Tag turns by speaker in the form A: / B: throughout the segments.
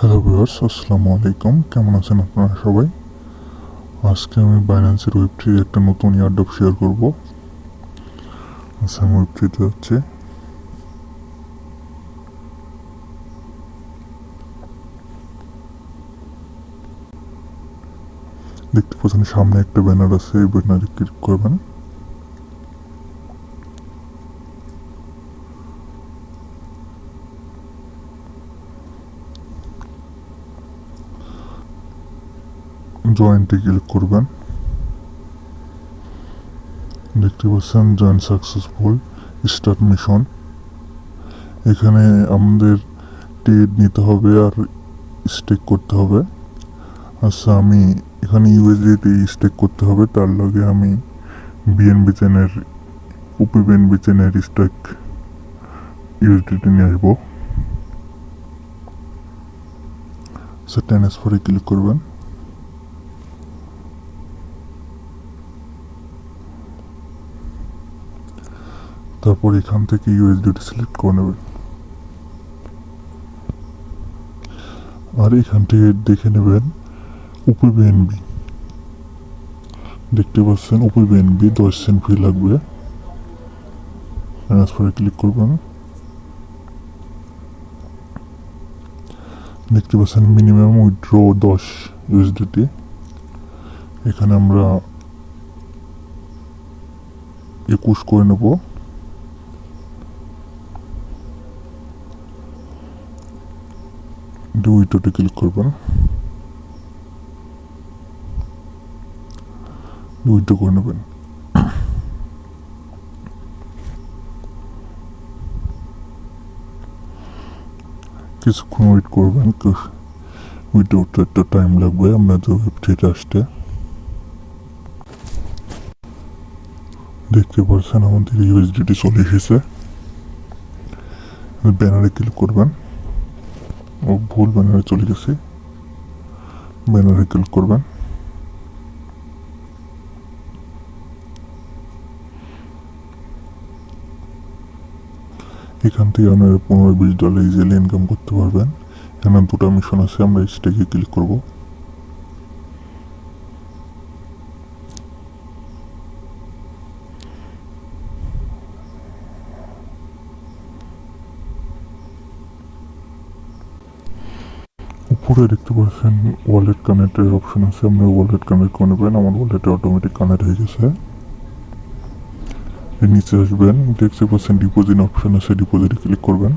A: Hello viewers, আসসালামু আলাইকুম। কেমন আছেন আপনারা সবাই? আজকে আমি বাইন্যান্সের ওয়েব3 একটা নতুন এয়ারড্রপ শেয়ার করব। আচ্ছা, আমি ওয়েব3তে যাচ্ছি। দেখতে পাচ্ছেন সামনে একটা ব্যানার আছে, এই ব্যানারে ক্লিক করবেন। জয়েন্টে ক্লিক করবেন। দেখতে পাচ্ছেন জয়েন সাকসেসফুল, স্টার্ট মিশন। এখানে আমাদের ট্রেড নিতে হবে আর স্টেক করতে হবে। আচ্ছা, আমি এখানে ইউএসডিতে স্টেক করতে হবে, তার লগে আমি বিএনবি চেনের বিএনবি চেনের স্টেক ইউএসডিতে নিয়ে আসবো। ট্রান্সফারে ক্লিক করবেন। তারপর এখান থেকে ইউএসডিটি সিলেক্ট করে নেবেন। আর এখান থেকে দেখে নেবেন বিএনবি। দেখতে পাচ্ছেন বিএনবি 10 সেন্ট ফি লাগবে। ট্রান্সফারে ক্লিক করবেন। দেখতে পাচ্ছেন মিনিমাম উইথড্র 10 ইউএসডিটি। এখানে আমরা 21 করে নেব। উইথড্রতে ক্লিক করবেন। উইথড্র করে নেবেন। কিছুক্ষণ ওয়েট করবেন, উইথড্রতে একটা টাইম লাগবে আপনাদের ওয়েবসাইটে আসতে। দেখতে পাচ্ছেন আমাদের ইউএসডিটি চলে এসেছে। ব্যানারে ক্লিক করবেন। ভুল ব্যানারে চলে গেছে। ব্যানারে ক্লিক করবেন। এখান থেকে আপনারা $15-20 ইজিলি ইনকাম করতে পারবেন। এখানে দুটো মিশন আছে, আমরা স্টেকে ক্লিক করব। উপরে দেখতে পাচ্ছেন ওয়ালেট কানেক্টের অপশন আছে, আমরা ওয়ালেট কানেক্ট করে নেবেন। আমার ওয়ালেটে অটোমেটিক কানেক্ট হয়ে গেছে। এর নিচে আসবেন, দেখতে পাচ্ছেন ডিপোজিট অপশন আছে, ডিপোজিটে ক্লিক করবেন।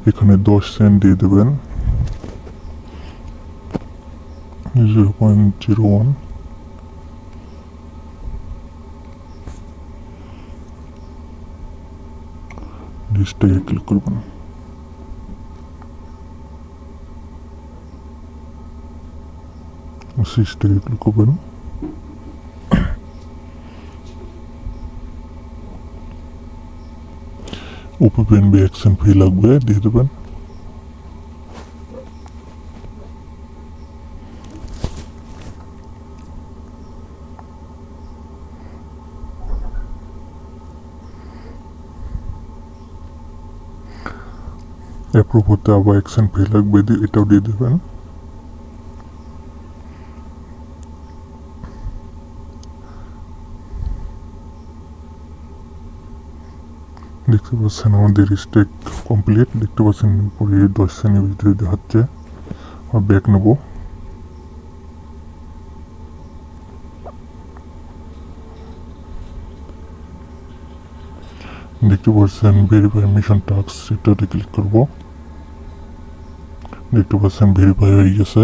A: এখানে 10 সেন্ট দিয়ে দেবেন, 0.01। লিস্টে ক্লিক করবেন। সিস্টেমে ক্লিক করবেন। বিএনবি অ্যাকশন ফি লাগবে, দিয়ে দেবেন। অ্যাপ্রুভ হতে আবার অ্যাকশন ফি লাগবে, এটাও দিয়ে দেবেন। দেখতে পাচ্ছেন আমাদের স্টেক কমপ্লিট। দেখতে পাচ্ছেন উপরে 10 সেন্ট ইউএসডি দেখাচ্ছে। আর ব্যাক নেব। দেখতে পাচ্ছেন ভেরিফাই মিশন টাস্ক, এটাতে ক্লিক করব। দেখতে পাচ্ছেন ভেরিফাই হয়ে গেছে।